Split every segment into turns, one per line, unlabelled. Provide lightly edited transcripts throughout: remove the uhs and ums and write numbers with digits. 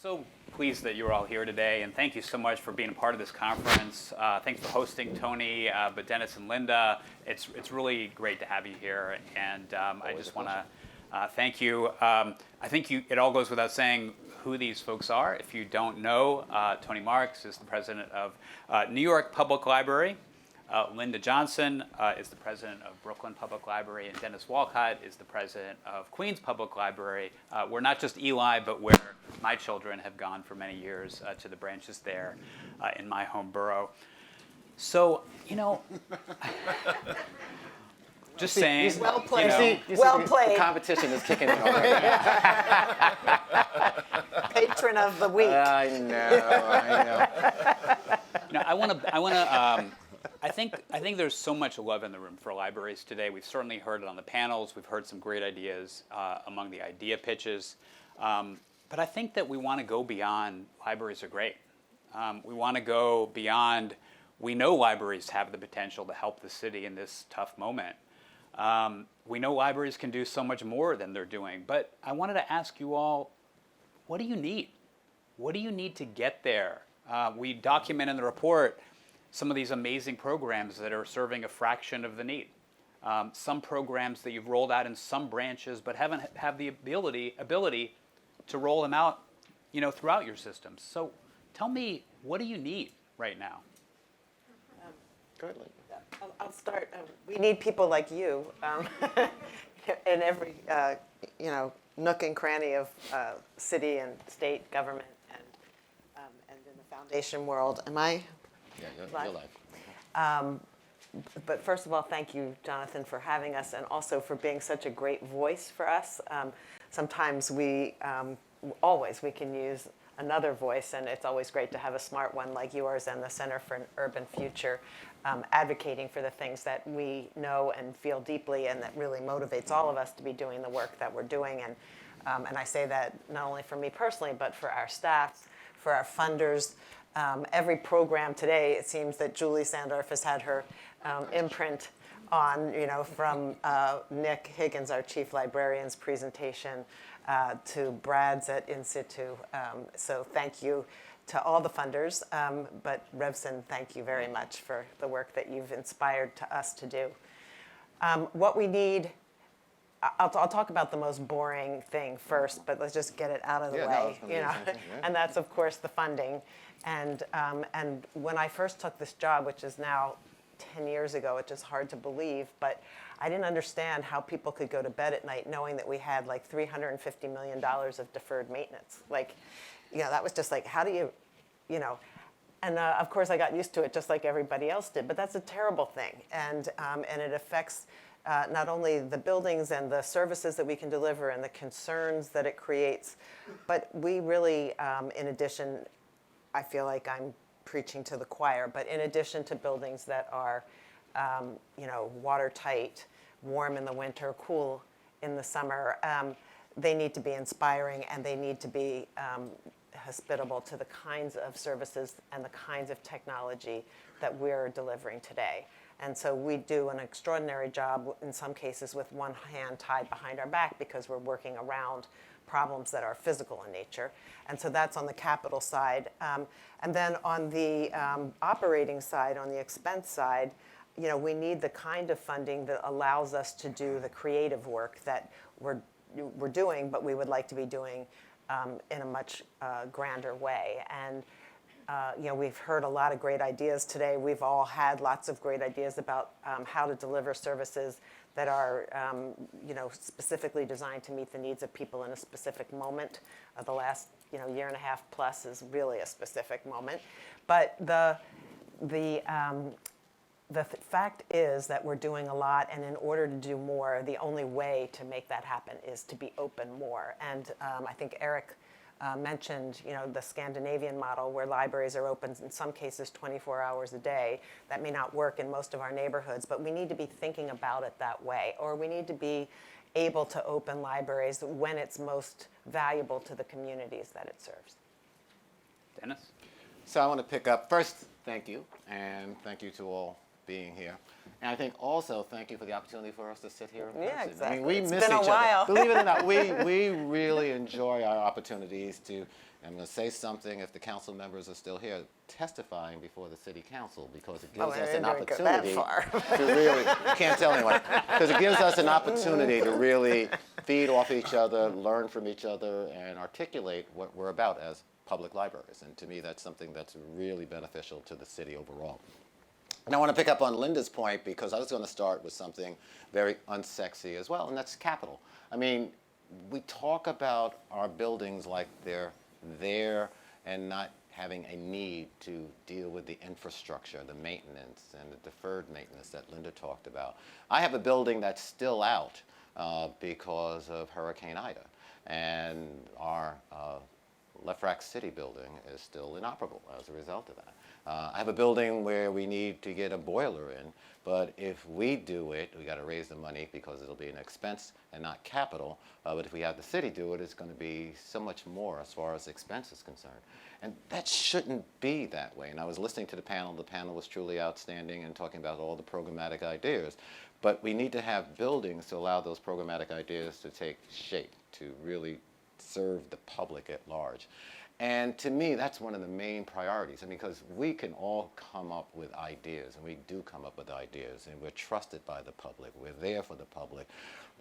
So pleased that you're all here today, and thank you so much for being a part of this conference. Thanks for hosting, Tony, but Dennis and Linda. It's really great to have you here, and I just want to thank you. I think it all goes without saying who these folks are. If you don't know, Tony Marks is the president of New York Public Library. Linda Johnson is the president of Brooklyn Public Library, and Dennis Walcott is the president of Queens Public Library. We're not just Eli, but where my children have gone for many years to the branches there in my home borough. So, just saying.
Well played.
Well played.
The competition is kicking in already.
Patron of the week.
I know.
I think there's so much love in the room for libraries today. We've certainly heard it on the panels. We've heard some great ideas among the idea pitches. But I think that we want to go beyond libraries are great. We want to go beyond, we know libraries have the potential to help the city in this tough moment. We know libraries can do so much more than they're doing. But I wanted to ask you all, what do you need? What do you need to get there? We document in the report some of these amazing programs that are serving a fraction of the need. Some programs that you've rolled out in some branches, but haven't have the ability to roll them out, throughout your systems. So tell me, what do you need right now?
Go ahead, Linda.
I'll start. We need people like you in every nook and cranny of city and state government and in the foundation world. Am I?
Yeah, you're live.
But first of all, thank you, Jonathan, for having us and also for being such a great voice for us. Sometimes we can use another voice, and it's always great to have a smart one like yours and the Center for an Urban Future advocating for the things that we know and feel deeply and that really motivates all of us to be doing the work that we're doing. And I say that not only for me personally, but for our staff, for our funders. Every program today, it seems that Julie Sandorf has had her imprint on, from Nick Higgins, our chief librarian's presentation, to Brad's at In Situ. So thank you to all the funders, but Revson, thank you very much for the work that you've inspired to us to do. What we need, I'll talk about the most boring thing first, but let's just get it out of the way, and that's of course the funding. And when I first took this job, which is now 10 years ago, which is hard to believe, but I didn't understand how people could go to bed at night knowing that we had like $350 million of deferred maintenance. That was just like, how do you, and of course I got used to it just like everybody else did, but that's a terrible thing. And it affects not only the buildings and the services that we can deliver and the concerns that it creates, but we really, in addition, I feel like I'm preaching to the choir, but in addition to buildings that are, watertight, warm in the winter, cool in the summer, they need to be inspiring and they need to be hospitable to the kinds of services and the kinds of technology that we're delivering today. And so we do an extraordinary job, in some cases, with one hand tied behind our back because we're working around problems that are physical in nature. And so that's on the capital side. And then on the operating side, on the expense side, we need the kind of funding that allows us to do the creative work that we're doing, but we would like to be doing in a much grander way. And we've heard a lot of great ideas today. We've all had lots of great ideas about how to deliver services that are, specifically designed to meet the needs of people in a specific moment. The last, year and a half plus is really a specific moment. But the fact is that we're doing a lot, and in order to do more, the only way to make that happen is to be open more. And I think Eric mentioned, the Scandinavian model where libraries are open in some cases 24 hours a day. That may not work in most of our neighborhoods, but we need to be thinking about it that way, or we need to be able to open libraries when it's most valuable to the communities that it serves.
Dennis?
So I want to pick up, first, thank you, and thank you to all being here. And I think also thank you for the opportunity for us to sit here in person.
Yeah, exactly.
I mean, we
It's
miss
been a
each
while.
other. Believe it or not, we really enjoy our opportunities to, I'm going to say something if the council members are still here, testifying before the city council, because it gives us an opportunity to really, can't tell anyone, because it gives us an opportunity to really feed off each other, learn from each other, and articulate what we're about as public libraries. And to me, that's something that's really beneficial to the city overall. And I want to pick up on Linda's point, because I was going to start with something very unsexy as well, and that's capital. I mean, we talk about our buildings like they're there and not having a need to deal with the infrastructure, the maintenance, and the deferred maintenance that Linda talked about. I have a building that's still out because of Hurricane Ida, and our Lefrak City building is still inoperable as a result of that. I have a building where we need to get a boiler in, but if we do it, we got to raise the money because it'll be an expense and not capital. But if we have the city do it, it's going to be so much more as far as expense is concerned. And that shouldn't be that way. And I was listening to the panel. The panel was truly outstanding and talking about all the programmatic ideas. But we need to have buildings to allow those programmatic ideas to take shape, to really serve the public at large. And to me, that's one of the main priorities. I mean, because we can all come up with ideas, and we do come up with ideas, and we're trusted by the public. We're there for the public.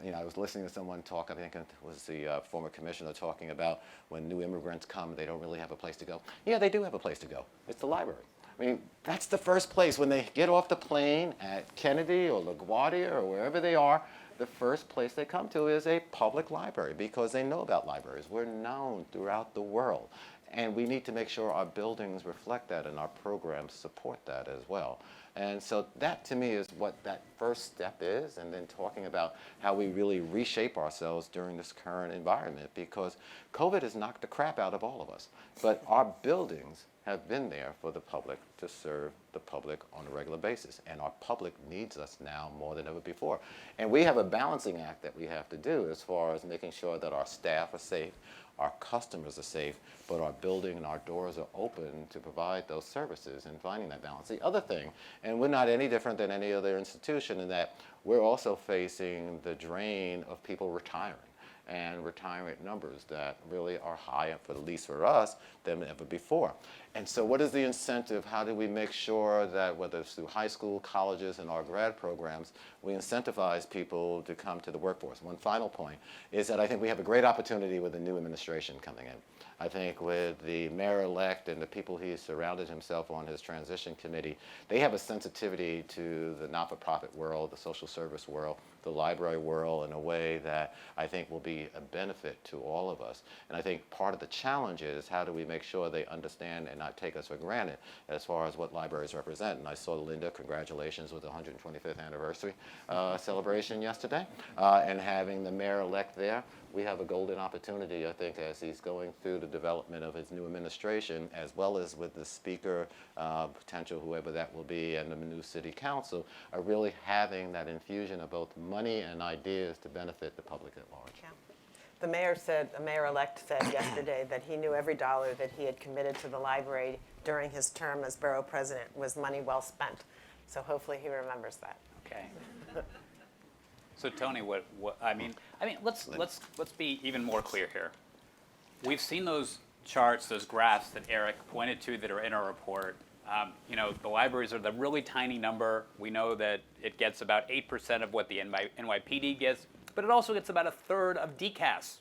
You know, I was listening to someone talk, I think it was the former commissioner, talking about when new immigrants come, they don't really have a place to go. Yeah, they do have a place to go. It's the library. I mean, that's the first place when they get off the plane at Kennedy or LaGuardia or wherever they are. The first place they come to is a public library because they know about libraries. We're known throughout the world. And we need to make sure our buildings reflect that and our programs support that as well. And so that to me is what that first step is, and then talking about how we really reshape ourselves during this current environment, because COVID has knocked the crap out of all of us. But our buildings have been there for the public to serve the public on a regular basis. And our public needs us now more than ever before. And we have a balancing act that we have to do as far as making sure that our staff are safe, our customers are safe, but our building and our doors are open to provide those services and finding that balance. The other thing, and we're not any different than any other institution in that we're also facing the drain of people retiring, and retirement numbers that really are higher, for at least for us, than ever before. And so what is the incentive? How do we make sure that whether it's through high school, colleges, and our grad programs, we incentivize people to come to the workforce? One final point is that I think we have a great opportunity with the new administration coming in. I think with the mayor-elect and the people he has surrounded himself on his transition committee, they have a sensitivity to the not-for-profit world, the social service world, the library world in a way that I think will be a benefit to all of us. And I think part of the challenge is how do we make sure they understand and not take us for granted as far as what libraries represent. And I saw Linda, congratulations with the 125th anniversary celebration yesterday, and having the mayor-elect there. We have a golden opportunity, I think, as he's going through the development of his new administration, as well as with the speaker, potential whoever that will be, and the new city council, are really having that infusion of both money and ideas to benefit the public at large.
Yeah. The mayor-elect said yesterday that he knew every dollar that he had committed to the library during his term as borough president was money well spent. So hopefully he remembers that.
Okay. So Tony, what I mean, let's be even more clear here. We've seen those charts, those graphs that Eric pointed to that are in our report. You know, the libraries are the really tiny number. We know that it gets about 8% of what the NYPD gets, but it also gets about a third of DCAS.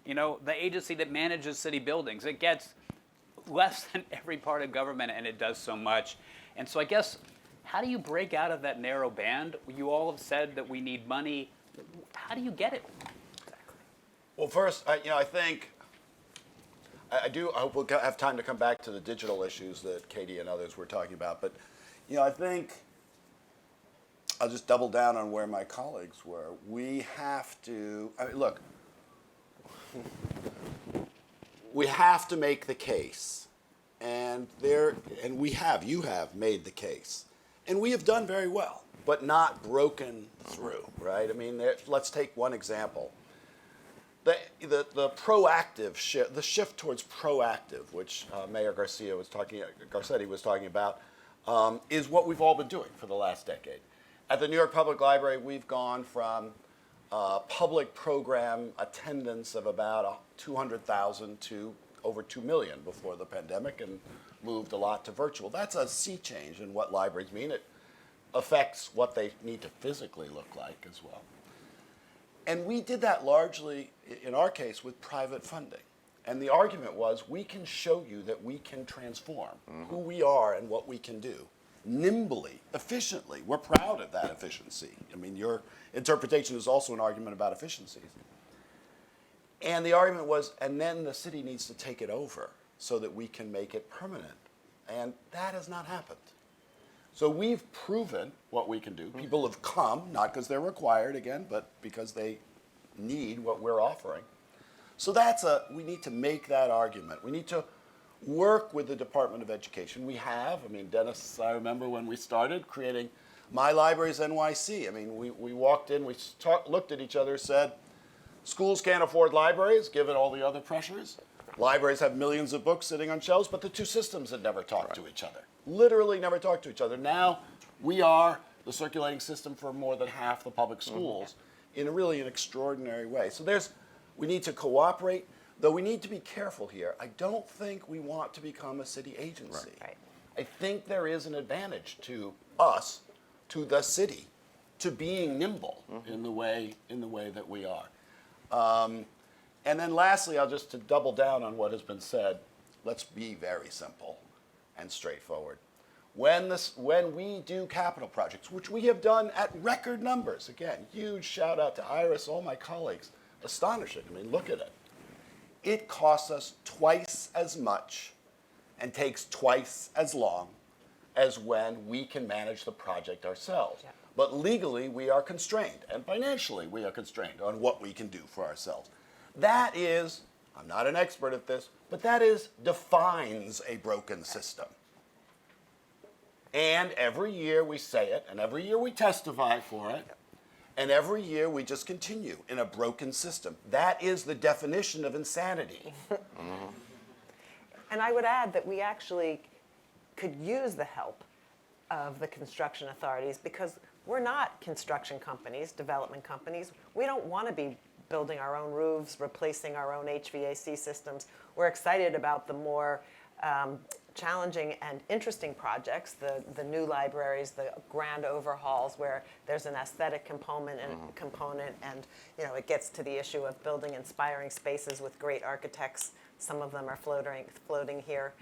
You know, the agency that manages city buildings, it gets less than every part of government, and it does so much. And so I guess, how do you break out of that narrow band? You all have said that we need money. How do you get it?
Exactly.
Well, first, I think I hope we'll have time to come back to the digital issues that Katie and others were talking about. But, I think I'll just double down on where my colleagues were. We have to, look, we have to make the case. And you have made the case. And we have done very well, but not broken through, right? I mean, let's take one example. The proactive shift, the shift towards proactive, which Mayor Garcetti was talking about, is what we've all been doing for the last decade. At the New York Public Library, we've gone from public program attendance of about 200,000 to over 2 million before the pandemic, and moved a lot to virtual. That's a sea change in what libraries mean. It affects what they need to physically look like as well. And we did that largely, in our case, with private funding. And the argument was, we can show you that we can transform who we are and what we can do nimbly, efficiently. We're proud of that efficiency. I mean, your interpretation is also an argument about efficiencies. And the argument was, and then the city needs to take it over so that we can make it permanent. And that has not happened. So we've proven what we can do. People have come, not because they're required again, but because they need what we're offering. So we need to make that argument. We need to work with the Department of Education. We have, I mean, Dennis, I remember when we started creating My Libraries NYC. I mean, we walked in, we looked at each other, said, schools can't afford libraries, given all the other pressures. Libraries have millions of books sitting on shelves, but the two systems had never talked to each other. Literally never talked to each other. Now we are the circulating system for more than half the public schools in really an extraordinary way. So we need to cooperate, though we need to be careful here. I don't think we want to become a city agency.
Right.
I think there is an advantage to us, to the city, to being nimble in the way that we are. And then lastly, to double down on what has been said, let's be very simple and straightforward. When we do capital projects, which we have done at record numbers, again, huge shout out to Iris, all my colleagues, astonishing. I mean, look at it. It costs us twice as much and takes twice as long as when we can manage the project ourselves. Yeah. But legally, we are constrained, and financially, we are constrained on what we can do for ourselves. That is, I'm not an expert at this, but defines a broken system. And every year we say it, and every year we testify for it, and every year we just continue in a broken system. That is the definition of insanity.
And I would add that we actually could use the help of the construction authorities, because we're not construction companies, development companies. We don't want to be building our own roofs, replacing our own HVAC systems. We're excited about the more challenging and interesting projects, the new libraries, the grand overhauls where there's an aesthetic component and it gets to the issue of building inspiring spaces with great architects. Some of them are floating here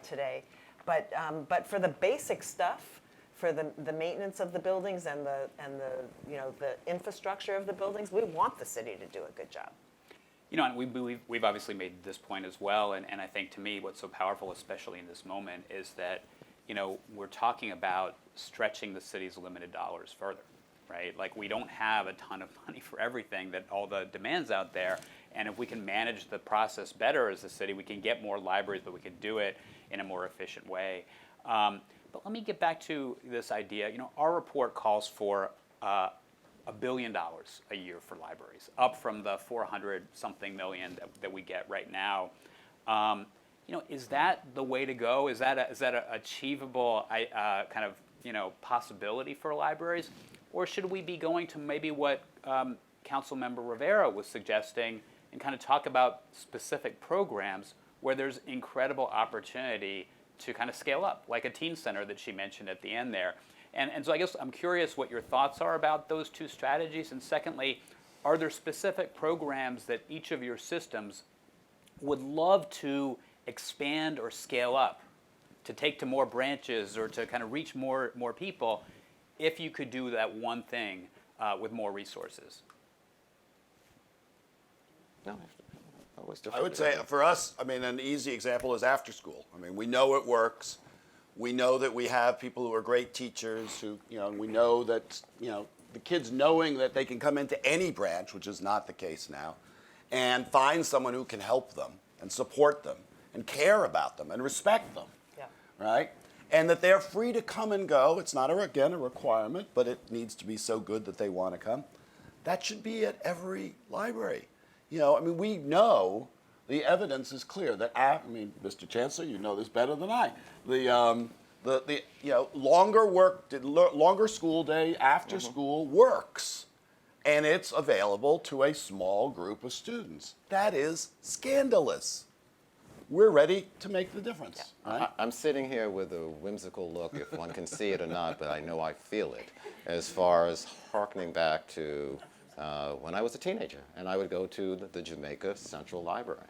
today. But for the basic stuff, for the maintenance of the buildings and the infrastructure of the buildings, we want the city to do a good job.
And we've obviously made this point as well, and I think to me what's so powerful, especially in this moment, is that, we're talking about stretching the city's limited dollars further, right? Like, we don't have a ton of money for everything, that all the demands out there, and if we can manage the process better as a city, we can get more libraries, but we can do it in a more efficient way. But let me get back to this idea. Our report calls for $1 billion a year for libraries, up from the 400-something million that we get right now. Is that the way to go? Is that an achievable kind of possibility for libraries, or should we be going to maybe what Councilmember Rivera was suggesting and kind of talk about specific programs where there's incredible opportunity to kind of scale up, like a teen center that she mentioned at the end there? And so I guess I'm curious what your thoughts are about those two strategies. And secondly, are there specific programs that each of your systems would love to expand or scale up, to take to more branches or to kind of reach more people, if you could do that one thing with more resources?
No,
I would say for us, an easy example is after school. We know it works. We know that we have people who are great teachers who, we know that, the kids knowing that they can come into any branch, which is not the case now, and find someone who can help them and support them and care about them and respect them, right? And that they're free to come and go. It's not, again, a requirement, but it needs to be so good that they want to come. That should be at every library. We know the evidence is clear that, Mr. Chancellor, you know this better than I. The The longer school day after school works, and it's available to a small group of students. That is scandalous. We're ready to make the difference. Right?
I'm sitting here with a whimsical look, if one can see it or not, but I know I feel it, as far as hearkening back to when I was a teenager, and I would go to the Jamaica Central Library.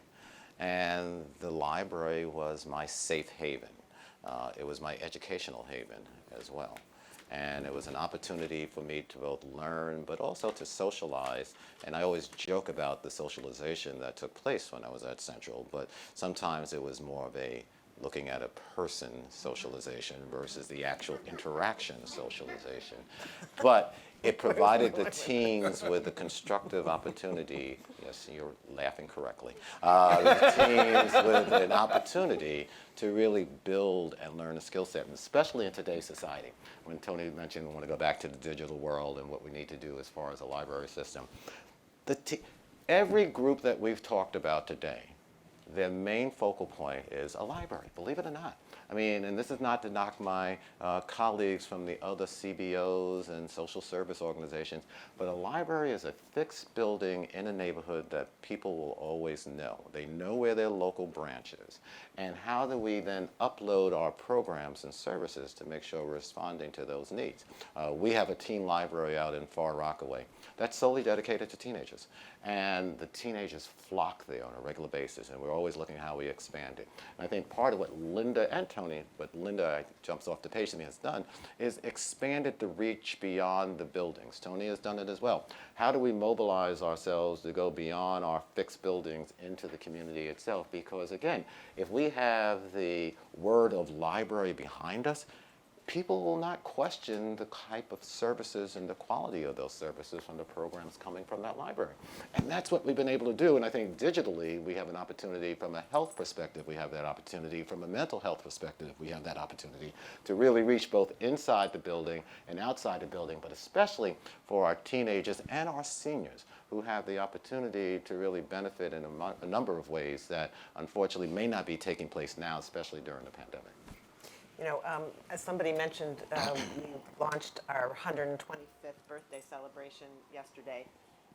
And the library was my safe haven. It was my educational haven as well. And it was an opportunity for me to both learn, but also to socialize. And I always joke about the socialization that took place when I was at Central, but sometimes it was more of a looking at a person socialization versus the actual interaction socialization. But it provided the teens with a constructive opportunity. Yes, you're laughing correctly. The teens with an opportunity to really build and learn a skill set, and especially in today's society. When Tony mentioned we want to go back to the digital world and what we need to do as far as a library system, every group that we've talked about today, their main focal point is a library, believe it or not. I mean, and this is not to knock my colleagues from the other CBOs and social service organizations, but a library is a fixed building in a neighborhood that people will always know. They know where their local branch is. And how do we then upload our programs and services to make sure we're responding to those needs? We have a teen library out in Far Rockaway that's solely dedicated to teenagers. And the teenagers flock there on a regular basis, and we're always looking at how we expand it. And I think part of what Linda and Tony, what Linda jumps off the page to me has done, is expanded the reach beyond the buildings. Tony has done it as well. How do we mobilize ourselves to go beyond our fixed buildings into the community itself? Because again, if we have the word of library behind us, people will not question the type of services and the quality of those services from the programs coming from that library. And that's what we've been able to do. And I think digitally, we have an opportunity from a health perspective, we have that opportunity from a mental health perspective, we have that opportunity to really reach both inside the building and outside the building, but especially for our teenagers and our seniors who have the opportunity to really benefit in a number of ways that unfortunately may not be taking place now, especially during the pandemic.
You know, as somebody mentioned, we launched our 125th birthday celebration yesterday.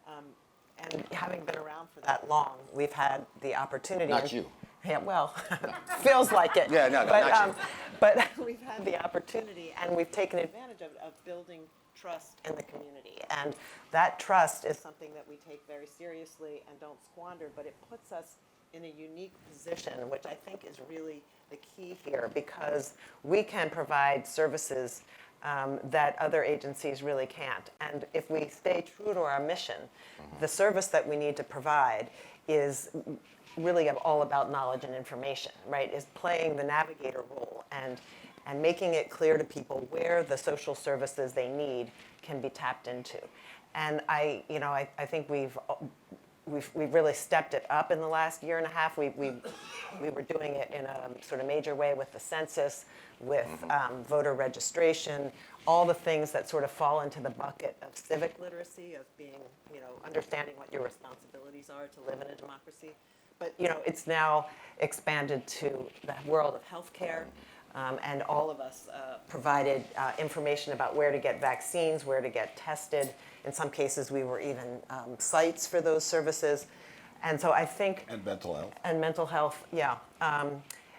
And having been around for that long, we've had the opportunity.
Not you.
Yeah, well, feels like it.
Yeah, no,
but,
not you.
But we've had the opportunity, and we've taken advantage of building trust in the community. And that trust is something that we take very seriously and don't squander, but it puts us in a unique position, which I think is really the key here, because we can provide services that other agencies really can't. And if we stay true to our mission, the service that we need to provide is really all about knowledge and information, right? Is playing the navigator role and making it clear to people where the social services they need can be tapped into. And I think we've really stepped it up in the last year and a half. We were doing it in a sort of major way with the census, with voter registration, all the things that sort of fall into the bucket of civic literacy, of being, understanding what your responsibilities are to live in a democracy. But, it's now expanded to the world of healthcare. And all of us provided information about where to get vaccines, where to get tested. In some cases, we were even sites for those services. And so I think...
And mental health.
And mental health, yeah.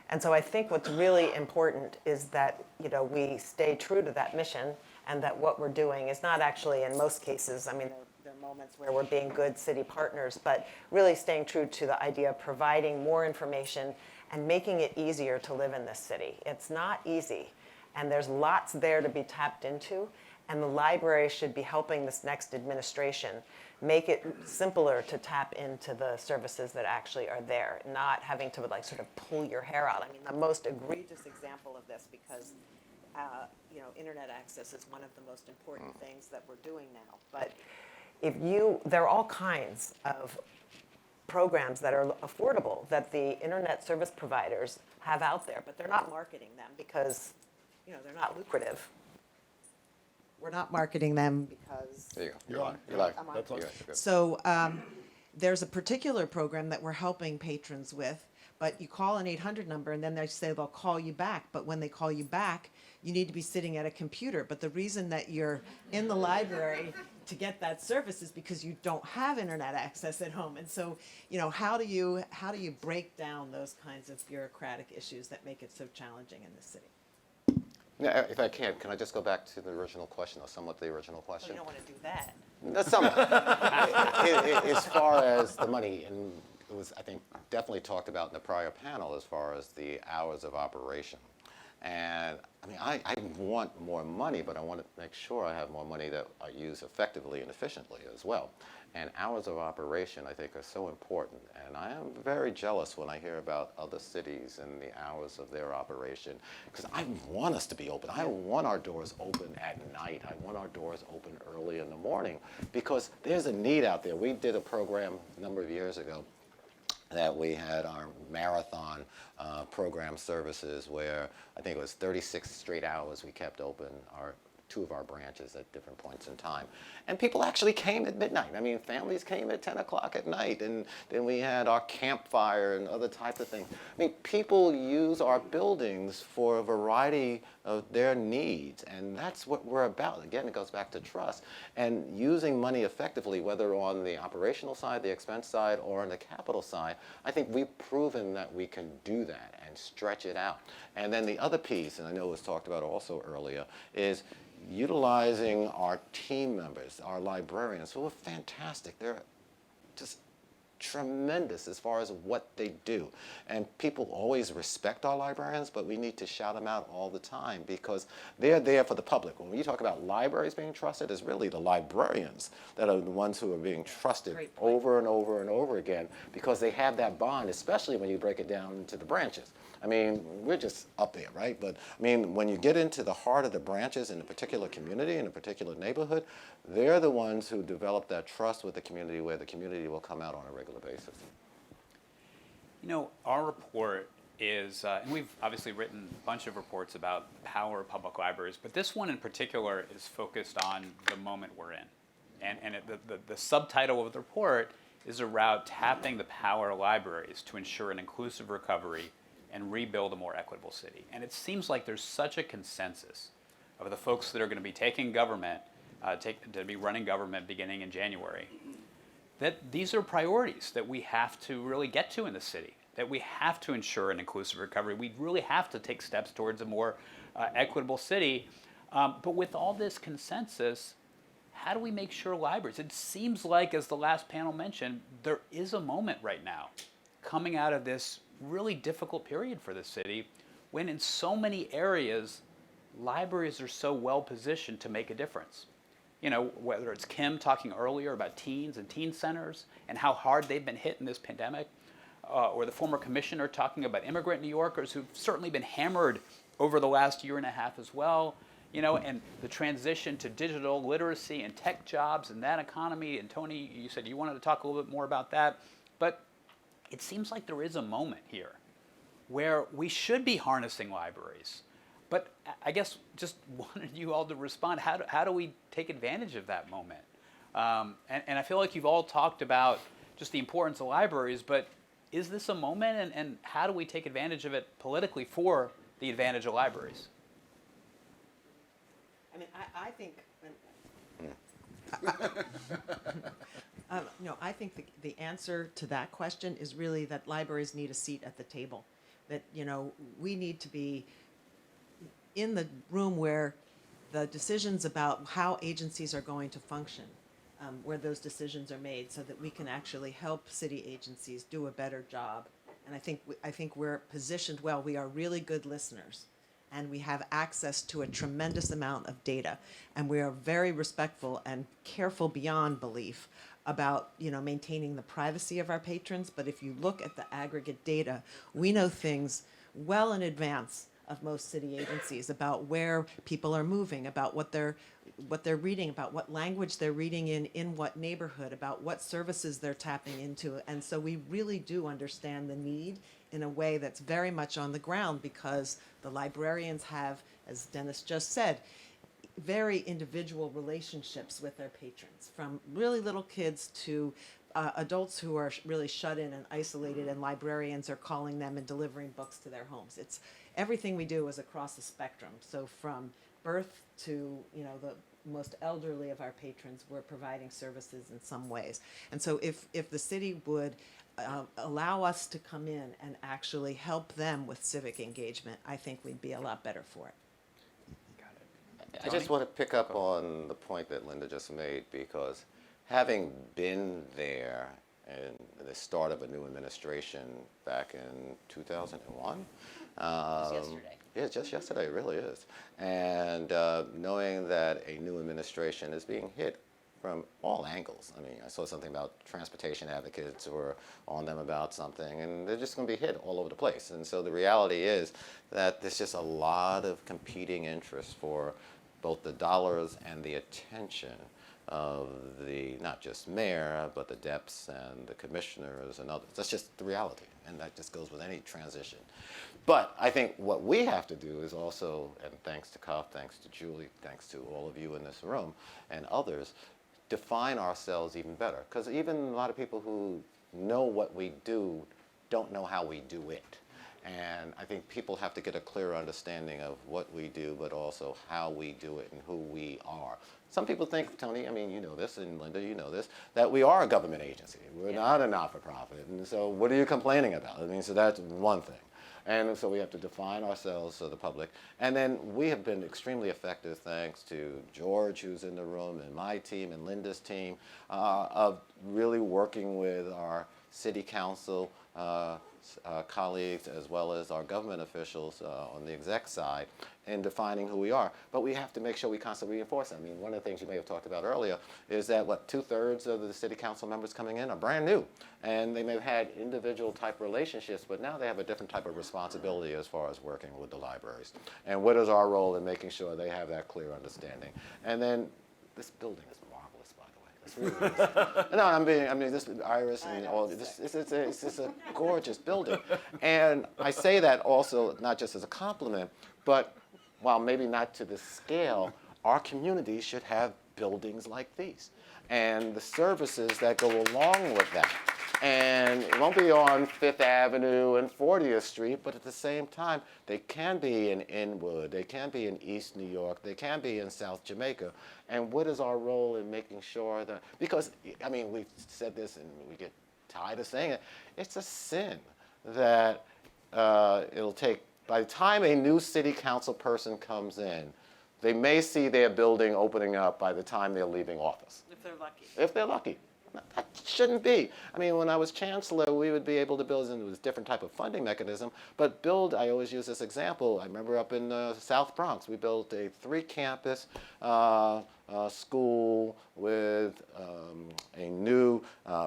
And so I think what's really important is that, we stay true to that mission, and that what we're doing is not actually, in most cases, there are moments where we're being good city partners, but really staying true to the idea of providing more information and making it easier to live in this city. It's not easy, and there's lots there to be tapped into, and the library should be helping this next administration make it simpler to tap into the services that actually are there, not having to sort of pull your hair out. The most egregious example of this, because internet access is one of the most important things that we're doing now. But there are all kinds of programs that are affordable that the internet service providers have out there, but they're not marketing them because, they're not lucrative. We're not marketing them because...
There you go. You're on. You're live.
I'm on.
That's on.
You're good.
So there's a particular program that we're helping patrons with, But you call an 800 number and then they say they'll call you back. But when they call you back, you need to be sitting at a computer. But the reason that you're in the library to get that service is because you don't have internet access at home. And so, how do you break down those kinds of bureaucratic issues that make it so challenging in this city?
Yeah, if I can I just go back to the original question, or somewhat the original
Well,
question?
you don't want to do that.
That's somewhat. As far as the money, and it was, I think, definitely talked about in the prior panel as far as the hours of operation. And I mean, I want more money, but I want to make sure I have more money that I use effectively and efficiently as well. And hours of operation, I think, are so important. And I am very jealous when I hear about other cities and the hours of their operation, because I want us to be open. I want our doors open at night. I want our doors open early in the morning, because there's a need out there. We did a program a number of years ago that we had our marathon program services, where I think it was 36 straight hours we kept open two of our branches at different points in time. And people actually came at midnight. I mean, families came at 10 o'clock at night, and then we had our campfire and other types of things. I mean, people use our buildings for a variety of their needs, and that's what we're about. Again, it goes back to trust and using money effectively, whether on the operational side, the expense side, or on the capital side. I think we've proven that we can do that and stretch it out. And then the other piece, and I know it was talked about also earlier, is utilizing our team members, our librarians, who are fantastic. They're just tremendous as far as what they do. And people always respect our librarians, but we need to shout them out all the time, because they're there for the public. When you talk about libraries being trusted, it's really the librarians that are the ones who are being trusted over and over and over again, because they have that bond, especially when you break it down into the branches. I mean, we're just up there, right? But I mean, when you get into the heart of the branches in a particular community, in a particular neighborhood, they're the ones who develop that trust with the community, where the community will come out on a regular basis.
Our report is, and we've obviously written a bunch of reports about the power of public libraries, but this one in particular is focused on the moment we're in. And the subtitle of the report is around tapping the power of libraries to ensure an inclusive recovery and rebuild a more equitable city. And it seems like there's such a consensus of the folks that are going to be taking government, to be running government beginning in January, that these are priorities that we have to really get to in the city, that we have to ensure an inclusive recovery. We really have to take steps towards a more equitable city. But with all this consensus, how do we make sure libraries, it seems like, as the last panel mentioned, there is a moment right now coming out of this really difficult period for the city, when in so many areas, libraries are so well positioned to make a difference. Whether it's Kim talking earlier about teens and teen centers and how hard they've been hit in this pandemic, or the former commissioner talking about immigrant New Yorkers who've certainly been hammered over the last year and a half as well, and the transition to digital literacy and tech jobs and that economy. And Tony, you said you wanted to talk a little bit more about that. But it seems like there is a moment here where we should be harnessing libraries. But I guess just wanted you all to respond. How do we take advantage of that moment? And I feel like you've all talked about just the importance of libraries, but is this a moment, and how do we take advantage of it politically for the advantage of libraries?
I mean, I think... I think the answer to that question is really that libraries need a seat at the table. That, we need to be in the room where the decisions about how agencies are going to function, where those decisions are made, so that we can actually help city agencies do a better job. And I think we're positioned well. We are really good listeners, and we have access to a tremendous amount of data, and we are very respectful and careful beyond belief about maintaining the privacy of our patrons. But if you look at the aggregate data, we know things well in advance of most city agencies about where people are moving, about what they're reading, about what language they're reading in what neighborhood, about what services they're tapping into. And so we really do understand the need in a way that's very much on the ground, because the librarians have, as Dennis just said, very individual relationships with their patrons, from really little kids to adults who are really shut in and isolated, and librarians are calling them and delivering books to their homes. It's everything we do is across the spectrum. So from birth to, you know, the most elderly of our patrons, we're providing services in some ways. And so if the city would allow us to come in and actually help them with civic engagement, I think we'd be a lot better for it.
I just want to pick up on the point that Linda just made, because having been there in the start of a new administration back in 2001.
Just yesterday.
Yeah, just yesterday, it really is. And knowing that a new administration is being hit from all angles. I mean, I saw something about transportation advocates were on them about something, and they're just going to be hit all over the place. And so the reality is that there's just a lot of competing interests for both the dollars and the attention of the, not just mayor, but the DEPs and the commissioners and others. That's just the reality, and that just goes with any transition. But I think what we have to do is also, and thanks to Cuff, thanks to Julie, thanks to all of you in this room and others, define ourselves even better. Because even a lot of people who know what we do don't know how we do it. And I think people have to get a clear understanding of what we do, but also how we do it and who we are. Some people think, Tony, I mean, you know this, and Linda, you know this, that we are a government agency. We're not a not-for-profit. And so what are you complaining about? I mean, so that's one thing. And so we have to define ourselves to the public. And then we have been extremely effective, thanks to George, who's in the room, and my team, and Linda's team, of really working with our city council colleagues, as well as our government officials on the exec side, in defining who we are. But we have to make sure we constantly reinforce it. I mean, one of the things you may have talked about earlier is that, what, 2/3 of the city council members coming in are brand new. And they may have had individual type relationships, but now they have a different type of responsibility as far as working with the libraries. And what is our role in making sure they have that clear understanding? And then this building is marvelous, by the way. It's really no, I mean, this Iris and all this, it's just a gorgeous building. And I say that also not just as a compliment, but while maybe not to the scale, our community should have buildings like these and the services that go along with that. And it won't be on 5th Avenue and 40th Street, but at the same time, they can be in Inwood, they can be in East New York, they can be in South Jamaica. And what is our role in making sure that, because, I mean, we've said this and we get tired of saying it, it's a sin that it'll take, by the time a new city council person comes in, they may see their building opening up by the time they're leaving office.
If they're lucky.
If they're lucky. That shouldn't be. I mean, when I was chancellor, we would be able to build, and it was a different type of funding mechanism, but build, I always use this example. I remember up in South Bronx, we built a 3-campus school with a new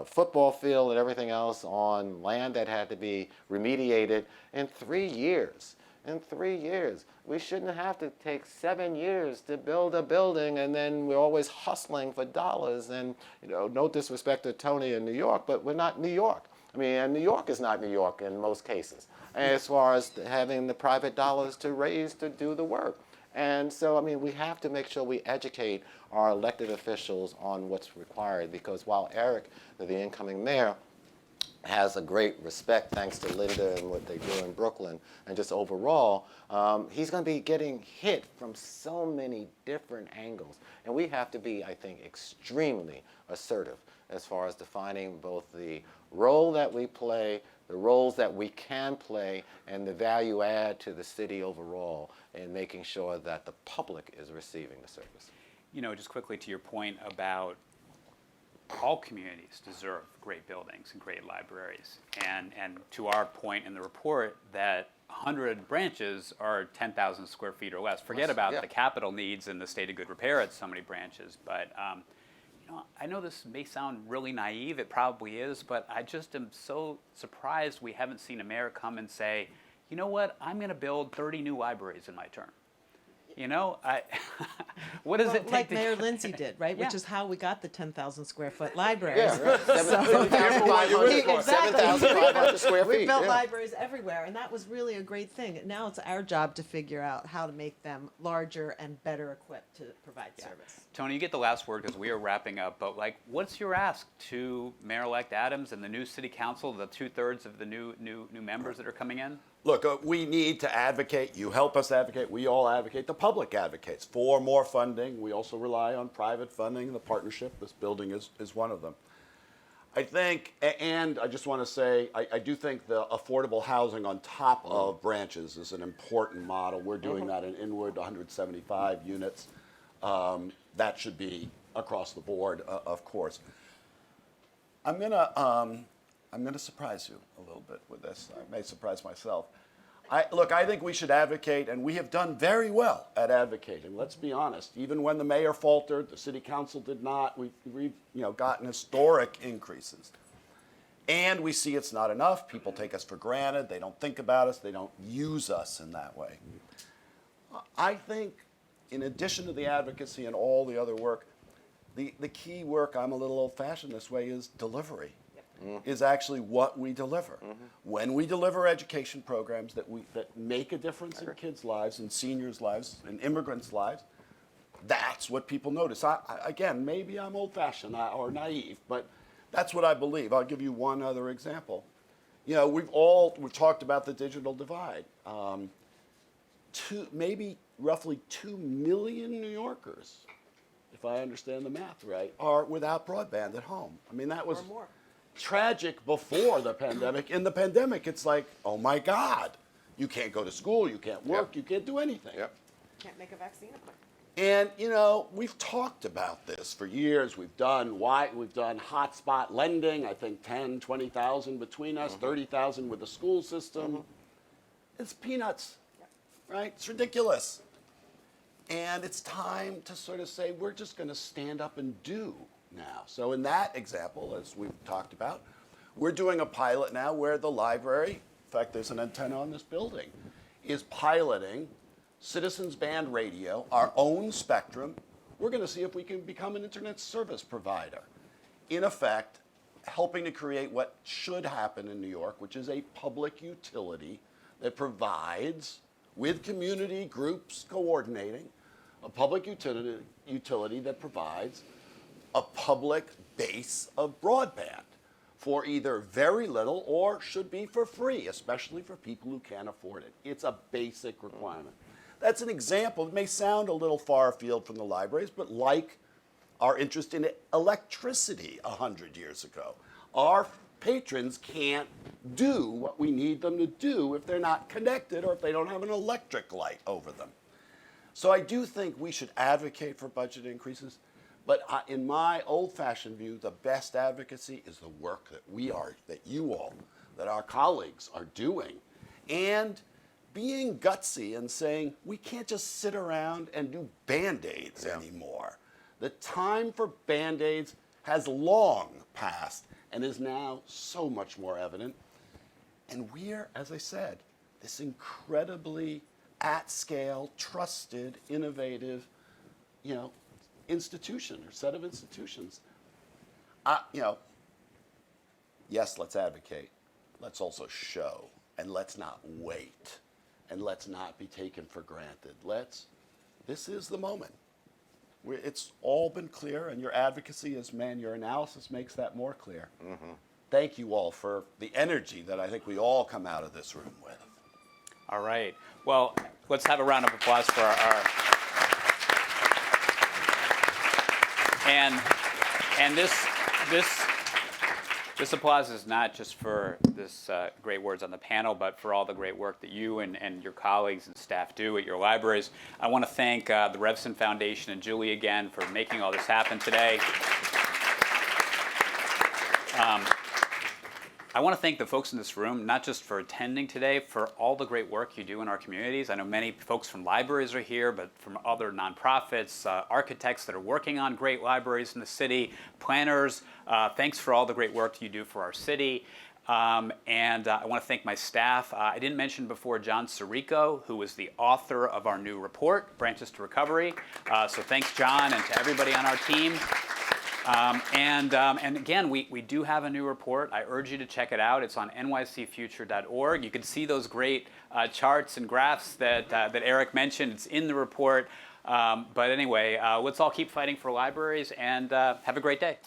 football field and everything else on land that had to be remediated in 3 years. In 3 years. We shouldn't have to take 7 years to build a building, and then we're always hustling for dollars. And, you know, no disrespect to Tony in New York, but we're not New York. I mean, and New York is not New York in most cases, as far as having the private dollars to raise to do the work. And so, I mean, we have to make sure we educate our elected officials on what's required, because while Eric, the incoming mayor, has a great respect, thanks to Linda and what they do in Brooklyn, and just overall, he's going to be getting hit from so many different angles. And we have to be, I think, extremely assertive as far as defining both the role that we play, the roles that we can play, and the value add to the city overall in making sure that the public is receiving the service.
You know, just quickly to your point about all communities deserve great buildings and great libraries. And to our point in the report that 100 branches are 10,000 square feet or less. Forget about the capital needs and the state of good repair at so many branches. But you know, I know this may sound really naive, it probably is, but I just am so surprised we haven't seen a mayor come and say, you know what, I'm going to build 30 new libraries in my term. You know, what does
Well,
it take
like
to
Mayor Lindsay did, right? Which
Yeah.
is how we got the 10,000 square foot library.
Yeah, right. 7,500 square feet.
We built
yeah.
libraries everywhere, and that was really a great thing. Now it's our job to figure out how to make them larger and better equipped to provide service.
Tony, you get the last word because we are wrapping up, but like, what's your ask to Mayor-elect Adams and the new city council, the 2/3 of the new members that are coming in?
Look, we need to advocate. You help us advocate. We all advocate. The public advocates for more funding. We also rely on private funding. The partnership, this building is one of them. I think, and I just want to say, I do think the affordable housing on top of branches is an important model. We're doing that in Inwood, 175 units. That should be across the board, of course. I'm gonna surprise you a little bit with this. I may surprise myself. I think we should advocate, and we have done very well at advocating. Let's be honest. Even when the mayor faltered, the city council did not. We've gotten historic increases, and we see it's not enough. People take us for granted. They don't think about us. They don't use us in that way. I think, in addition to the advocacy and all the other work, the key work, I'm a little old-fashioned this way, is delivery. Is actually what we deliver. When we deliver education programs that make a difference in kids' lives and seniors' lives and immigrants' lives, that's what people notice. Again, maybe I'm old-fashioned or naive, but that's what I believe. I'll give you one other example. We've talked about the digital divide. Maybe roughly 2 million New Yorkers, if I understand the math right, are without broadband at home. I mean, that was tragic before the pandemic. In the pandemic, it's like, oh my God, you can't go to school, you can't work, you can't do anything.
Yep.
Can't make a vaccine appointment.
And we've talked about this for years. We've done hotspot lending. I think 10, 20,000 between us, 30,000 with the school system. It's peanuts, right? It's ridiculous. And it's time to sort of say, we're just going to stand up and do now. So in that example, as we've talked about, we're doing a pilot now where the library, in fact, there's an antenna on this building, is piloting Citizens Band Radio, our own spectrum. We're going to see if we can become an internet service provider. In effect, helping to create what should happen in New York, which is a public utility that provides, with community groups coordinating, a public utility that provides a public base of broadband for either very little or should be for free, especially for people who can't afford it. It's a basic requirement. That's an example. It may sound a little far afield from the libraries, but like our interest in electricity 100 years ago, our patrons can't do what we need them to do if they're not connected or if they don't have an electric light over them. So I do think we should advocate for budget increases. But in my old-fashioned view, the best advocacy is the work that our colleagues are doing. And being gutsy and saying, we can't just sit around and do Band-Aids anymore. The time for Band-Aids has long passed and is now so much more evident. And we're, as I said, this incredibly at-scale, trusted, innovative, institution or set of institutions. Yes, let's advocate. Let's also show, and let's not wait, and let's not be taken for granted. This is the moment. It's all been clear, and your advocacy your analysis makes that more clear. Thank you all for the energy that I think we all come out of this room with.
All right. Well, let's have a round of applause for our and this applause is not just for this great words on the panel, but for all the great work that you and your colleagues and staff do at your libraries. I want to thank the Revson Foundation and Julie again for making all this happen today. I want to thank the folks in this room, not just for attending today, for all the great work you do in our communities. I know many folks from libraries are here, but from other nonprofits, architects that are working on great libraries in the city, planners. Thanks for all the great work you do for our city. And I want to thank my staff. I didn't mention before John Sirico, who was the author of our new report, Branches to Recovery. So thanks, John, and to everybody on our team. And again, we do have a new report. I urge you to check it out. It's on nycfuture.org. You can see those great charts and graphs that Eric mentioned. It's in the report. But anyway, let's all keep fighting for libraries, and have a great day.